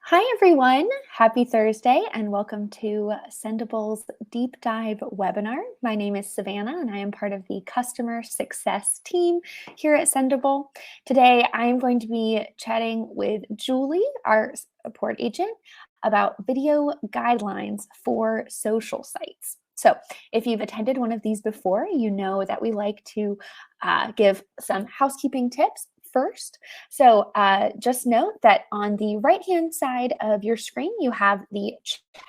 Hi, everyone. Happy Thursday, and welcome to Sendible's Deep Dive webinar. My name is Savannah, and I am part of the customer success team here at Sendible. Today, I am going to be chatting with Julie, our support agent, about video guidelines for social sites. So if you've attended one of these before, you know that we like to give some housekeeping tips first. So just note that on the right-hand side of your screen, you have the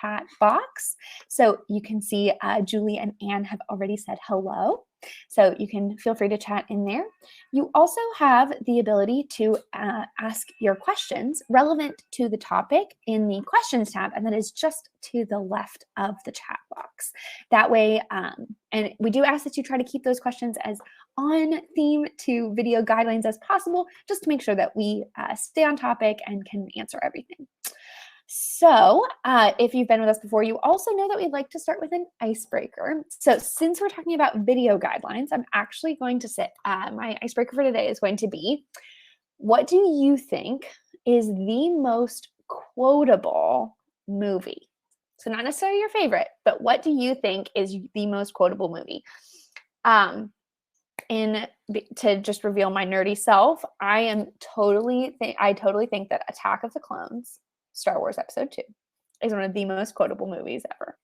chat box. So you can see Julie and Anne have already said hello. So you can feel free to chat in there. You also have the ability to ask your questions relevant to the topic in the questions tab, and that is just to the left of the chat box. That way, and we do ask that you try to keep those questions as on theme to video guidelines as possible, just to make sure that we stay on topic and can answer everything. So if you've been with us before, you also know that we'd like to start with an icebreaker. So since we're talking about video guidelines, I'm actually going to say my icebreaker for today is going to be, what do you think is the most quotable movie? So not necessarily your favorite, but what do you think is the most quotable movie? To just reveal my nerdy self, I totally think that Attack of the Clones, Star Wars Episode 2, is one of the most quotable movies ever.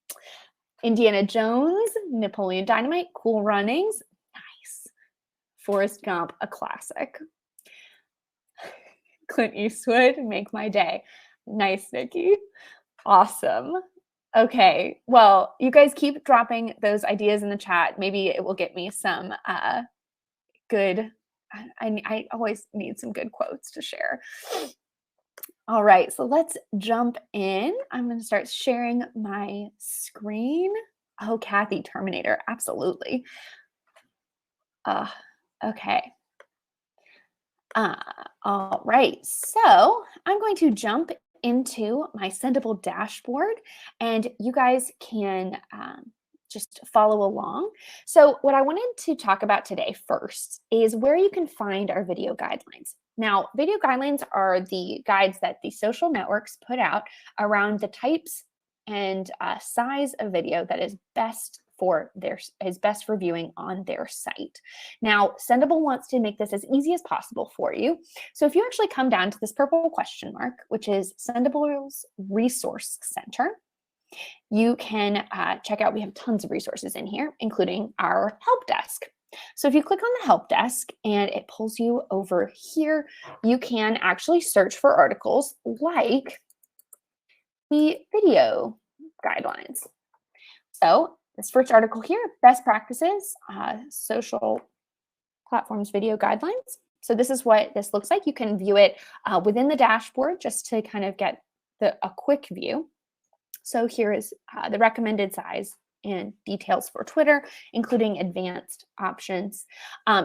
Indiana Jones, Napoleon Dynamite, Cool Runnings, nice. Forrest Gump, a classic. Clint Eastwood, Make My Day. Nice, Nikki. Awesome. Okay, well, you guys keep dropping those ideas in the chat. Maybe it will get me some good, I always need some good quotes to share. All right, so let's jump in. I'm going to start sharing my screen. Oh, Kathy, Terminator, absolutely. Okay. All right, so I'm going to jump into my Sendible dashboard, and you guys can just follow along. So what I wanted to talk about today first is where you can find our video guidelines. Now, video guidelines are the guides that the social networks put out around the types and size of video that is best for viewing on their site. Now, Sendible wants to make this as easy as possible for you. So if you actually come down to this purple question mark, which is Sendible's Resource Center, you can check out, we have tons of resources in here, including our help desk. So if you click on the help desk and it pulls you over here, you can actually search for articles like the video guidelines. So this first article here, best practices, social platforms video guidelines. So this is what this looks like. You can view it within the dashboard just to kind of get a quick view. So here is the recommended size and details for Twitter, including advanced options.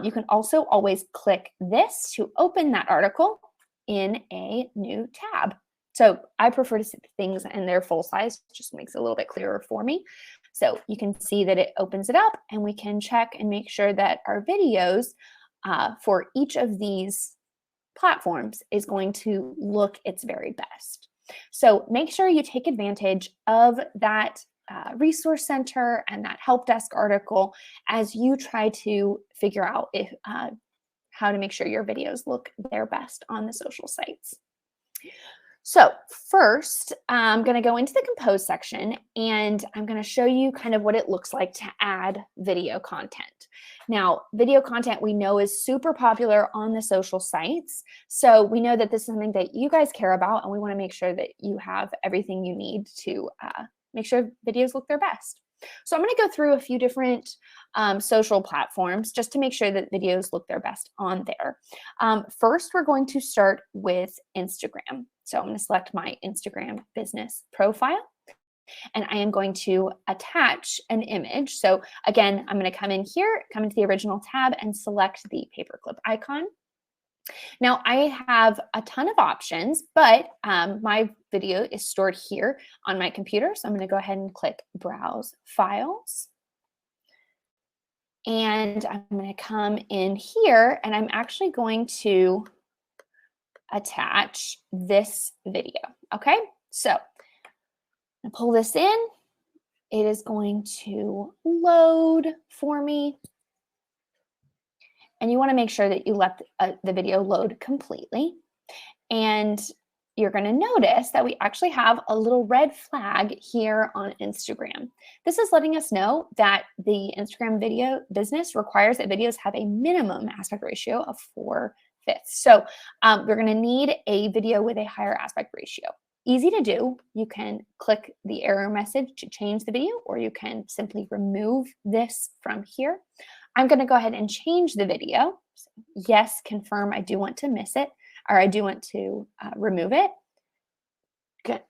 You can also always click this to open that article in a new tab. So I prefer to see things in their full size, just makes it a little bit clearer for me. So you can see that it opens it up, and we can check and make sure that our videos for each of these platforms is going to look its very best. So make sure you take advantage of that resource center and that help desk article as you try to figure out how to make sure your videos look their best on the social sites. So first, I'm going to go into the compose section, and I'm going to show you kind of what it looks like to add video content. Now, video content we know is super popular on the social sites. So we know that this is something that you guys care about, and we want to make sure that you have everything you need to make sure videos look their best. So I'm going to go through a few different social platforms just to make sure that videos look their best on there. First, we're going to start with Instagram. So I'm going to select my Instagram business profile, and I am going to attach an image. So again, I'm going to come in here, come into the original tab, and select the paperclip icon. Now, I have a ton of options, but my video is stored here on my computer. So I'm going to go ahead and click Browse Files. And I'm going to come in here, and I'm actually going to attach this video. Okay, so I'm pull this in. It is going to load for me. And you want to make sure that you let the video load completely. And you're going to notice that we actually have a little red flag here on Instagram. This is letting us know that the Instagram video business requires that videos have a minimum aspect ratio of 4/5. So we're going to need a video with a higher aspect ratio. Easy to do. You can click the error message to change the video, or you can simply remove this from here. I'm going to go ahead and change the video. So, yes, confirm I do want to miss it, or I do want to remove it.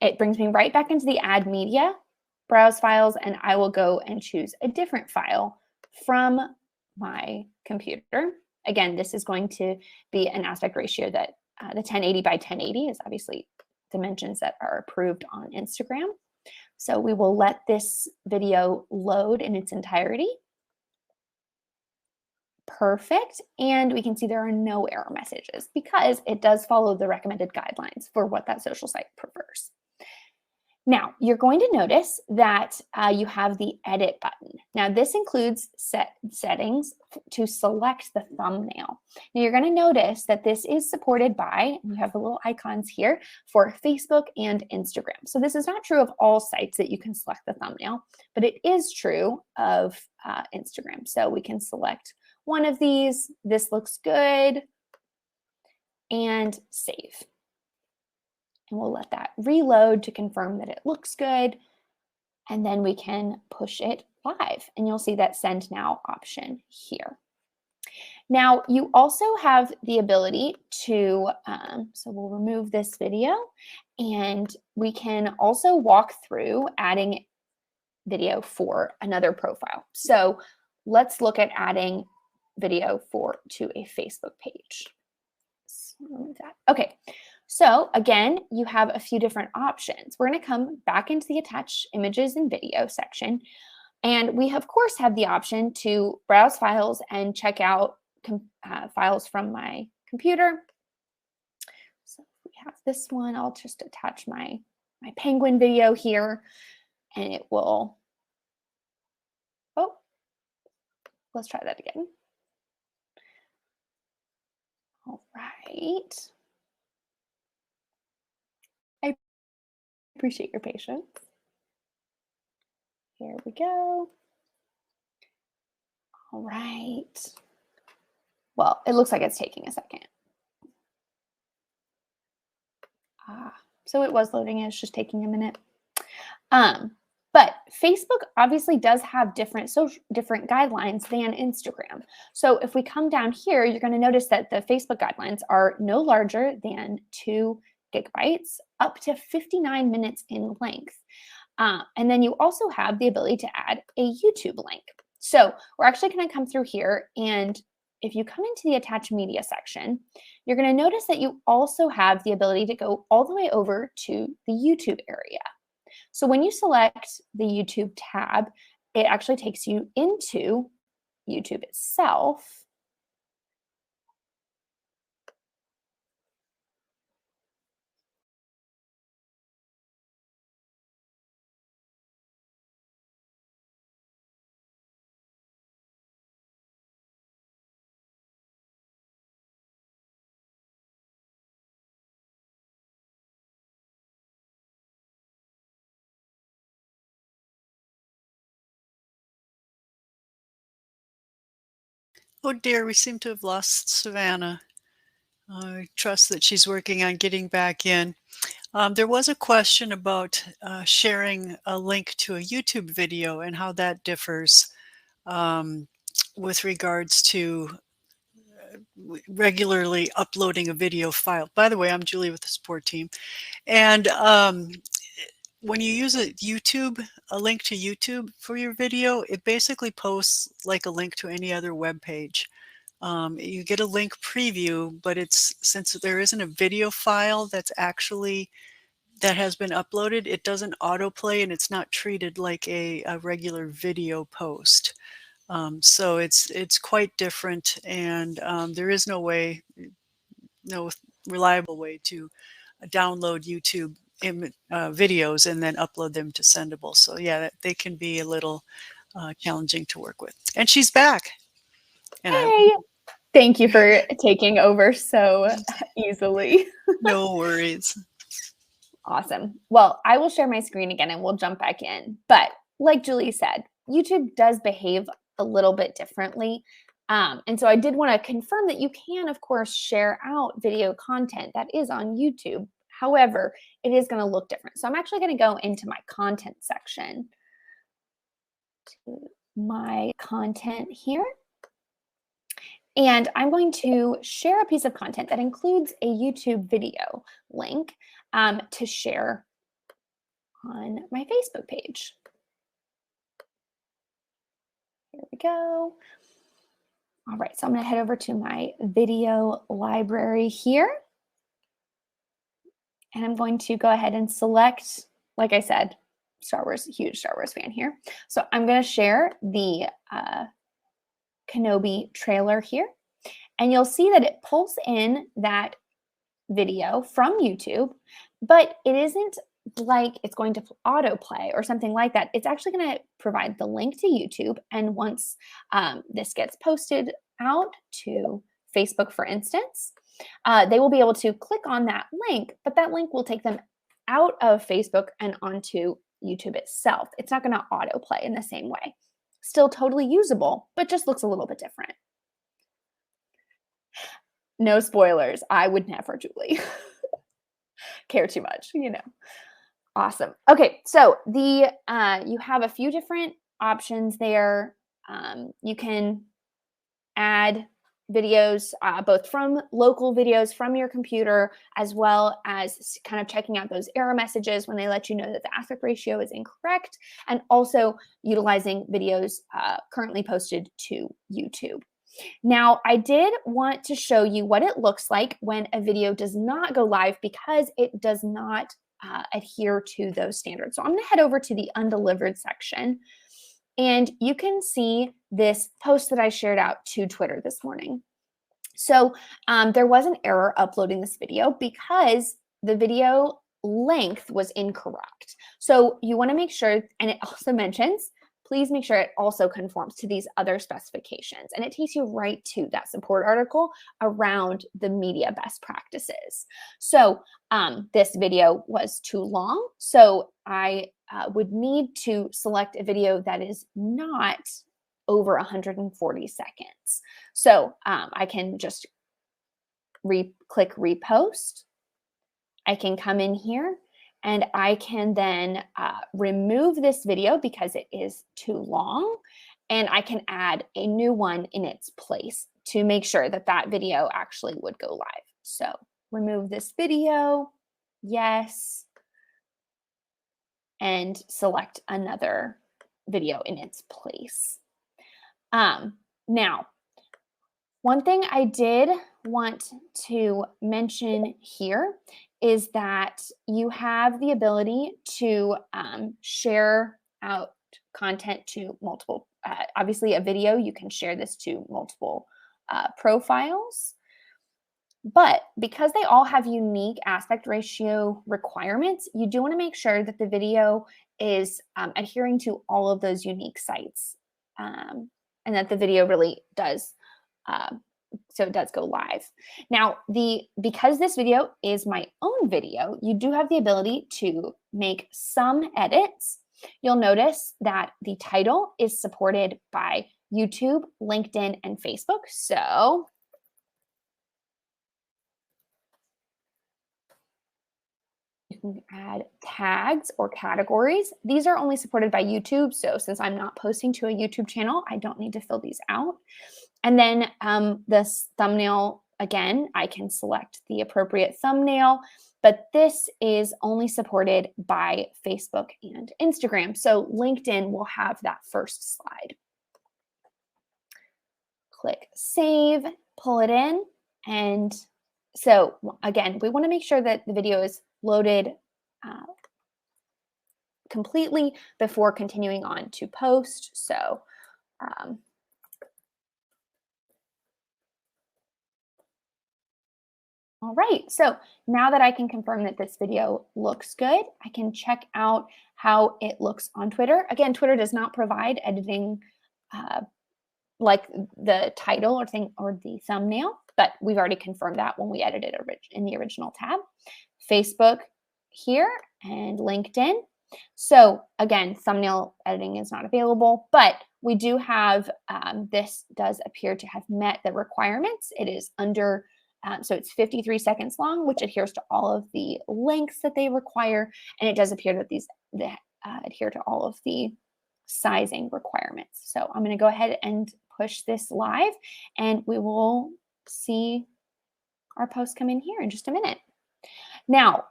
It brings me right back into the add media, browse files, and I will go and choose a different file from my computer. Again, this is going to be an aspect ratio that the 1080 by 1080 is obviously dimensions that are approved on Instagram. So we will let this video load in its entirety. Perfect. And we can see there are no error messages because it does follow the recommended guidelines for what that social site prefers. Now, you're going to notice that you have the edit button. Now, this includes settings to select the thumbnail. Now, you're going to notice that this is supported by, and you have the little icons here, for Facebook and Instagram. So this is not true of all sites that you can select the thumbnail, but it is true of Instagram. So we can select one of these. This looks good, and save. And we'll let that reload to confirm that it looks good. And then we can push it live. And you'll see that send now option here. Now, you also have the ability to, so we'll remove this video, and we can also walk through adding video for another profile. So let's look at adding video to a Facebook page. Let's remove that. Okay. So again, you have a few different options. We're going to come back into the attach images and video section. And we, of course, have the option to browse files and check out files from my computer. So we have this one. I'll just attach my penguin video here, and it will, oh, let's try that again. All right. I appreciate your patience. Here we go. All right. Well, it looks like it's taking a second. So it was loading. It's just taking a minute. But Facebook obviously does have different guidelines than Instagram. So if we come down here, you're going to notice that the Facebook guidelines are no larger than 2 gigabytes, up to 59 minutes in length. And then you also have the ability to add a YouTube link. So we're actually going to come through here, and if you come into the attach media section, you're going to notice that you also have the ability to go all the way over to the YouTube area. So when you select the YouTube tab, it actually takes you into YouTube itself. Oh dear, we seem to have lost Savannah. I trust that she's working on getting back in. There was a question about sharing a link to a YouTube video and how that differs with regards to regularly uploading a video file. By the way, I'm Julie with the support team. And when you use a link to YouTube for your video, it basically posts like a link to any other web page. You get a link preview, but since there isn't a video file that has been uploaded, it doesn't autoplay, and it's not treated like a regular video post. So it's quite different, and there is no way, no reliable way to download YouTube videos and then upload them to Sendible. So yeah, they can be a little challenging to work with. And she's back. And I Hey, thank you for taking over so easily. no worries. Awesome. Well, I will share my screen again and we'll jump back in. But like Julie said, YouTube does behave a little bit differently. And so I did want to confirm that you can, of course, share out video content that is on YouTube. However, it is going to look different. So I'm actually going to go into my content section, to my content here. And I'm going to share a piece of content that includes a YouTube video link to share on my Facebook page. Here we go. All right, so I'm going to head over to my video library here. And I'm going to go ahead and select, like I said, Star Wars, huge Star Wars fan here. So I'm going to share the Kenobi trailer here. And you'll see that it pulls in that video from YouTube, but it isn't like it's going to autoplay or something like that. It's actually going to provide the link to YouTube. And once this gets posted out to Facebook, for instance, they will be able to click on that link, but that link will take them out of Facebook and onto YouTube itself. It's not going to autoplay in the same way. Still totally usable, but just looks a little bit different. No spoilers. I would never, Julie. Care too much, you know. Awesome. Okay, so the you have a few different options there. You can add videos, both from local videos from your computer, as well as kind of checking out those error messages when they let you know that the aspect ratio is incorrect, and also utilizing videos currently posted to YouTube. Now, I did want to show you what it looks like when a video does not go live because it does not adhere to those standards. So I'm going to head over to the undelivered section, and you can see this post that I shared out to Twitter this morning. So there was an error uploading this video because the video length was incorrect. So you want to make sure, and it also mentions, please make sure it also conforms to these other specifications. And it takes you right to that support article around the media best practices. So this video was too long. So I would need to select a video that is not over 140 seconds. So I can just click repost. I can come in here and I can then remove this video because it is too long, and I can add a new one in its place to make sure that that video actually would go live. So remove this video, yes, and select another video in its place. Now, one thing I did want to mention here is that you have the ability to share out content to multiple, obviously a video, you can share this to multiple profiles. But because they all have unique aspect ratio requirements, you do want to make sure that the video is adhering to all of those unique sites, and that the video really does so it does go live. Now, because this video is my own video, you do have the ability to make some edits. You'll notice that the title is supported by YouTube, LinkedIn, and Facebook. So you can add tags or categories. These are only supported by YouTube. So since I'm not posting to a YouTube channel, I don't need to fill these out. And then this thumbnail, again, I can select the appropriate thumbnail, but this is only supported by Facebook and Instagram. So LinkedIn will have that first slide. Click save, pull it in. And so again, we want to make sure that the video is loaded completely before continuing on to post. So All right, so now that I can confirm that this video looks good, I can check out how it looks on Twitter. Again, Twitter does not provide editing uh, like the title or thing or the thumbnail, but we've already confirmed that when we edited in the original tab. Facebook here and LinkedIn. So again, thumbnail editing is not available, but we do have, this does appear to have met the requirements. It is under, so it's 53 seconds long, which adheres to all of the lengths that they require. And it does appear that they adhere to all of the sizing requirements. So I'm going to go ahead and push this live, and we will see our post come in here in just a minute. Now,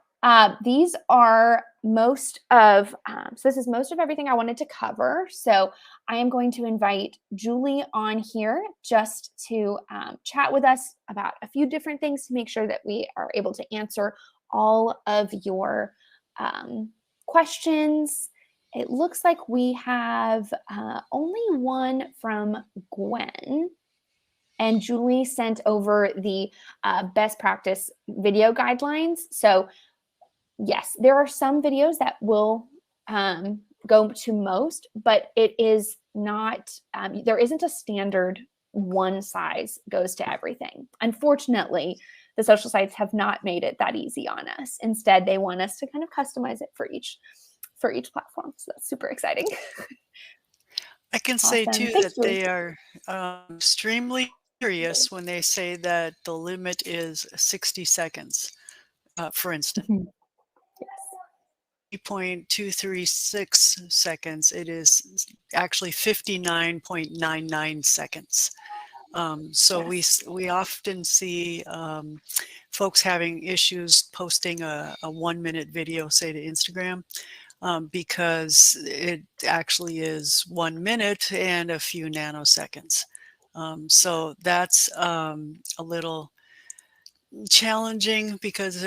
these are most of, so this is most of everything I wanted to cover. So I am going to invite Julie on here just to chat with us about a few different things to make sure that we are able to answer all of your questions. It looks like we have only one from Gwen. And Julie sent over the best practice video guidelines. So yes, there are some videos that will go to most, but it is not, there isn't a standard one size goes to everything. Unfortunately, the social sites have not made it that easy on us. Instead, they want us to kind of customize it for each platform. So that's super exciting. I can say Awesome. too Thanks, that Julie. they are extremely serious when they say that the limit is 60 seconds, for instance. Mhm. 3.236 seconds, it is actually 59.99 seconds. So Yes. we often see folks having issues posting a 1-minute video, say to Instagram, because it actually is 1 minute and a few nanoseconds. So that's a little challenging because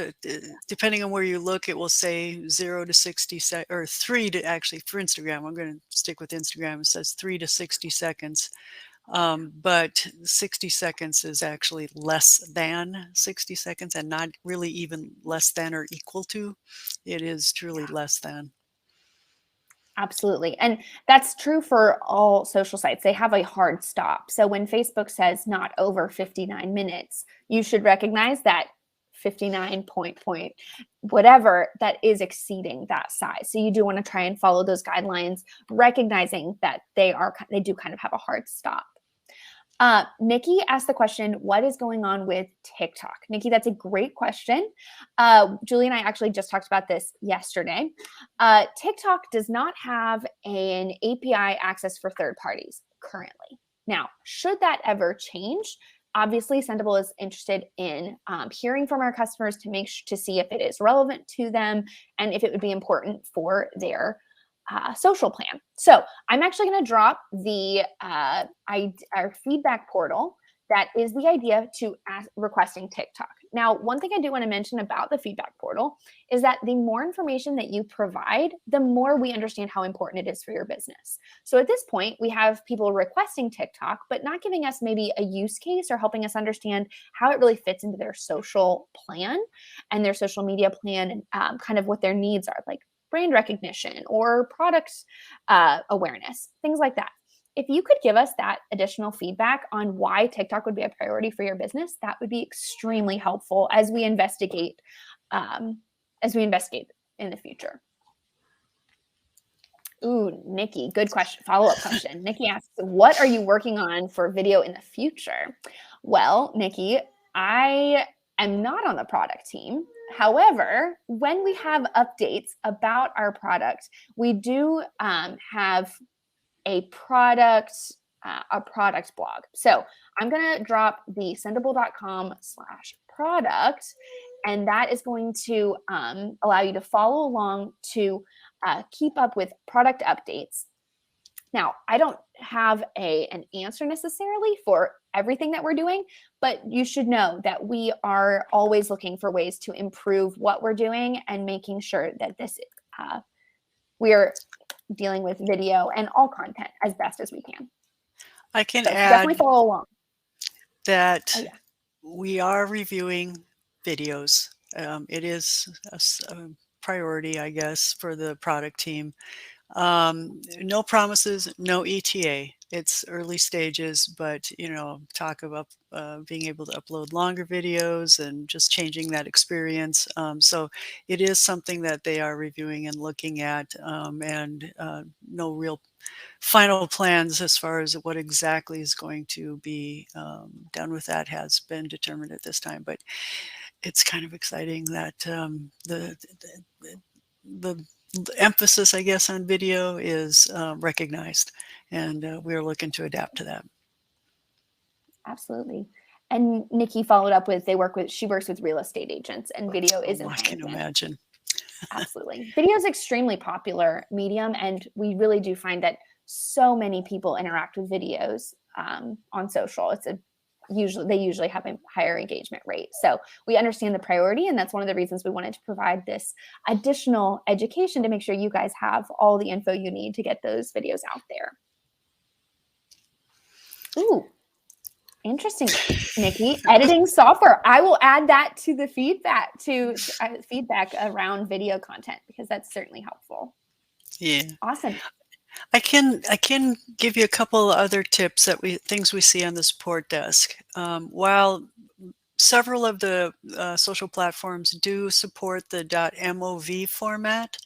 depending on where you look, it will say 0 to 60 or 3 to, actually for Instagram, I'm going to stick with Instagram, it says 3 to 60 seconds. But 60 seconds is actually less than 60 seconds and not really even less than or equal to. It is truly less than. Absolutely. And that's true for all social sites. They have a hard stop. So when Facebook says not over 59 minutes, you should recognize that 59 point whatever, that is exceeding that size. So you do want to try and follow those guidelines, recognizing that they do kind of have a hard stop. Nikki asked the question, what is going on with TikTok? Nikki, that's a great question. Julie and I actually just talked about this yesterday. TikTok does not have an API access for third parties currently. Now, should that ever change, obviously Sendible is interested in hearing from our customers to see if it is relevant to them and if it would be important for their social plan. So I'm actually going to drop the our feedback portal. That is the idea to requesting TikTok. Now, one thing I do want to mention about the feedback portal is that the more information that you provide, the more we understand how important it is for your business. So at this point, we have people requesting TikTok, but not giving us maybe a use case or helping us understand how it really fits into their social plan and their social media plan and kind of what their needs are, like brand recognition or product awareness, things like that. If you could give us that additional feedback on why TikTok would be a priority for your business, that would be extremely helpful as we investigate in the future. Ooh, Nikki, good question. Follow-up question. Nikki asks, what are you working on for video in the future? Well, Nikki, I am not on the product team. However, when we have updates about our product, we do have a product blog. So I'm going to drop the sendible.com/product, and that is going to allow you to follow along to keep up with product updates. Now, I don't have an answer necessarily for everything that we're doing, but you should know that we are always looking for ways to improve what we're doing and making sure that we're dealing with video and all content as best as we can. I can So definitely add follow along. that Oh, yeah. we are reviewing videos. It is a priority, I guess, for the product team. No promises, no ETA. It's early stages, but talk about being able to upload longer videos and just changing that experience. So it is something that they are reviewing and looking at, and no real final plans as far as what exactly is going to be done with that has been determined at this time. But it's kind of exciting that the emphasis, I guess, on video is recognized, and we're looking to adapt to that. Absolutely. And Nikki followed up with she works with real estate agents, and video is Oh, in I high can demand. imagine. Absolutely. Video is extremely popular medium, and we really do find that so many people interact with videos on social. They usually have a higher engagement rate. So we understand the priority, and that's one of the reasons we wanted to provide this additional education to make sure you guys have all the info you need to get those videos out there. Ooh, interesting, Nikki. Editing software. I will add that to the feedback around video content, because that's certainly helpful. Yeah. Awesome. I can give you a couple other tips things we see on the support desk. While several of the social platforms do support the .mov format,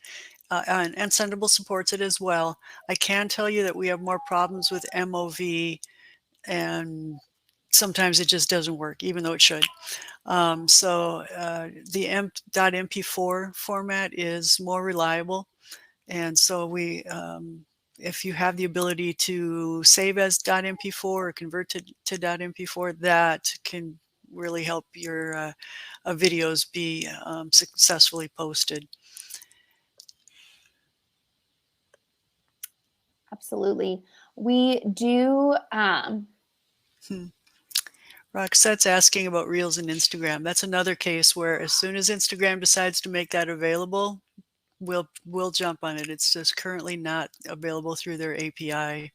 and Sendible supports it as well, I can tell you that we have more problems with MOV, and sometimes it just doesn't work, even though it should. So the .mp4 format is more reliable. And so if you have the ability to save as .mp4 or convert to .mp4, that can really help your videos be successfully posted. Absolutely. We do. Roxette's asking about Reels and Instagram. That's another case where as soon as Instagram decides to make that available, we'll jump on it. It's just currently not available through their API.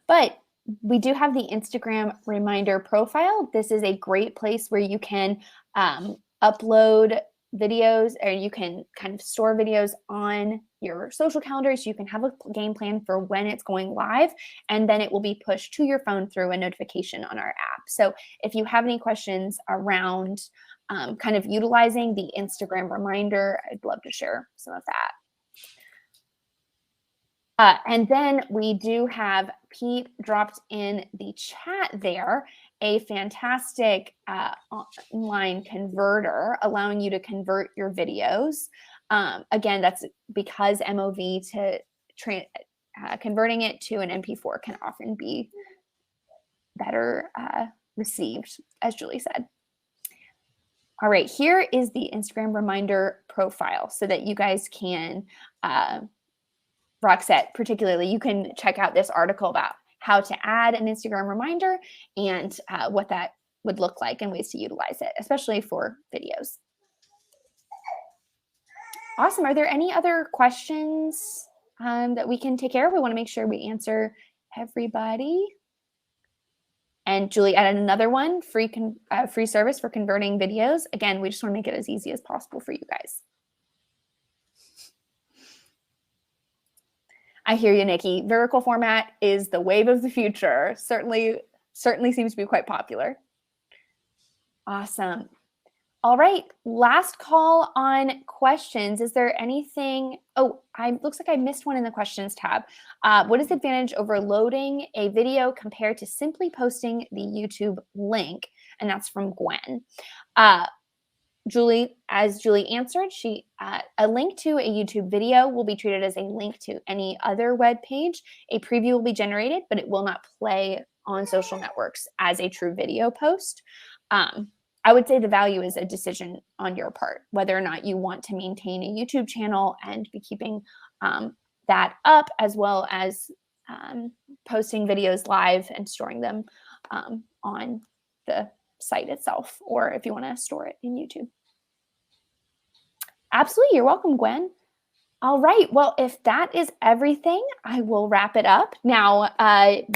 But we do have the Instagram reminder profile. This is a great place where you can upload videos, or you can kind of store videos on your social calendars. You can have a game plan for when it's going live, and then it will be pushed to your phone through a notification on our app. So if you have any questions around kind of utilizing the Instagram reminder, I'd love to share some of that. And then we do have Pete dropped in the chat there a fantastic online converter, allowing you to convert your videos. Again, that's because MOV converting it to an MP4 can often be better received, as Julie said. All right, here is the Instagram reminder profile so that you guys can Roxette, particularly, you can check out this article about how to add an Instagram reminder and what that would look like and ways to utilize it, especially for videos. Awesome. Are there any other questions that we can take care of? We want to make sure we answer everybody. And Julie added another one, free service for converting videos. Again, we just want to make it as easy as possible for you guys. I hear you, Nikki. Vertical format is the wave of the future. Certainly seems to be quite popular. Awesome. All right, last call on questions. Is there anything? Oh, looks like I missed one in the questions tab. What is the advantage over loading a video compared to simply posting the YouTube link? And that's from Gwen. Julie answered, a link to a YouTube video will be treated as a link to any other web page. A preview will be generated, but it will not play on social networks as a true video post. I would say the value is a decision on your part, whether or not you want to maintain a YouTube channel and be keeping that up, as well as posting videos live and storing them on the site itself, or if you want to store it in YouTube. Absolutely. You're welcome, Gwen. All right. Well, if that is everything, I will wrap it up. Now,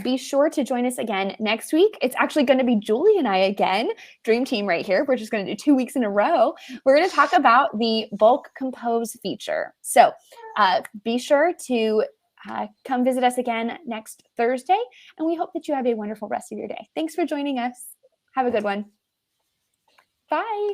be sure to join us again next week. It's actually going to be Julie and I again, Dream Team right here. We're just going to do 2 weeks in a row. We're going to talk about the bulk compose feature. So be sure to come visit us again next Thursday. And we hope that you have a wonderful rest of your day. Thanks for joining us. Have a good one. Bye.